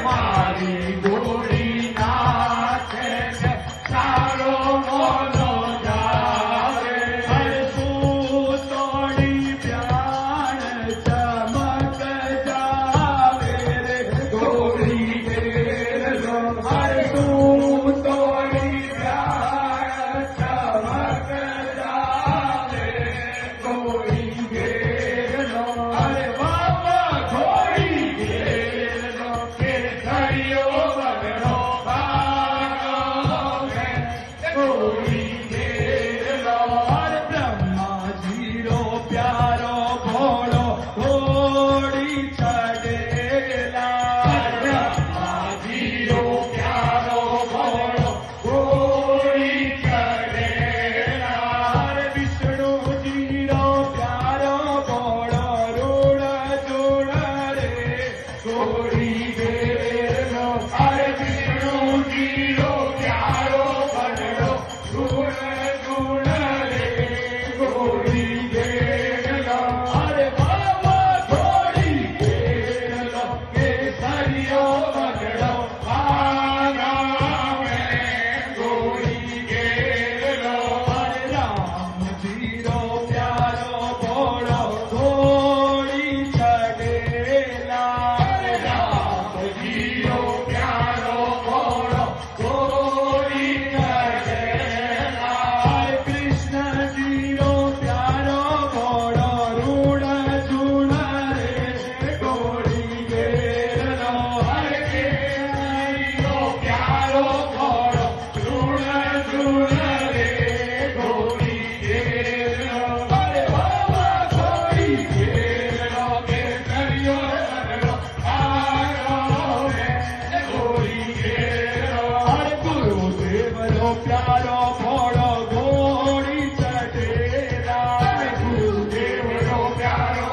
મારી ગોળી નાચે ને સારો મોનો જાવે હરસું તોડી પ્યાણ ચમક જાવે રે ગોળી ઘેરનો હરસું તોડી પ્યાણ ચમક જાવે ગોળી ઘેરનો અરે બાબા ગોળી ઘેરનો કે થયો બગડો ભાગો ગોળી ઘેરનો અરે બ્રહ્માજીરો પ્યારો ભોળો ઘોડી ચડેલા બ્રહ્માજીરો પ્યારો ભોળો ઘોડી ચડેલા અરે વિષ્ણુજીરો પ્યારો ભોળો રૂડ જુડ રે ઘોડી ઘેરનો અરે વિષ્ણુજીરો પ્યારો ભોળો રૂડ જુડ રે ઘોડી ઘેરનો અરે બાબા ઘોડી ઘેરનો કેસરિયો બગડો ભાગાવે ઘોડી ઘેરનો અરે રામજીરો પ્યારો ભોળો ઘોડી ચડેલા અરે રામજીરો પ્યારો ભોળો ઘોડી ચડેલા અરે કૃષ્ણજીરો પ્યારો ભોળો રૂડ જુડ રે ઘોડી ઘેરનો અરે કેસરીયો પ્યારો ભોળો રૂડ જુડ રે ઘોડી ઘેરનો અરે બાબા ઘોડી ઘેરનો કેસરીયો બગડો ભાગો રે ઘોડી ઘેરનો અરે ગુરુદેવનો પ્યારો ભોળો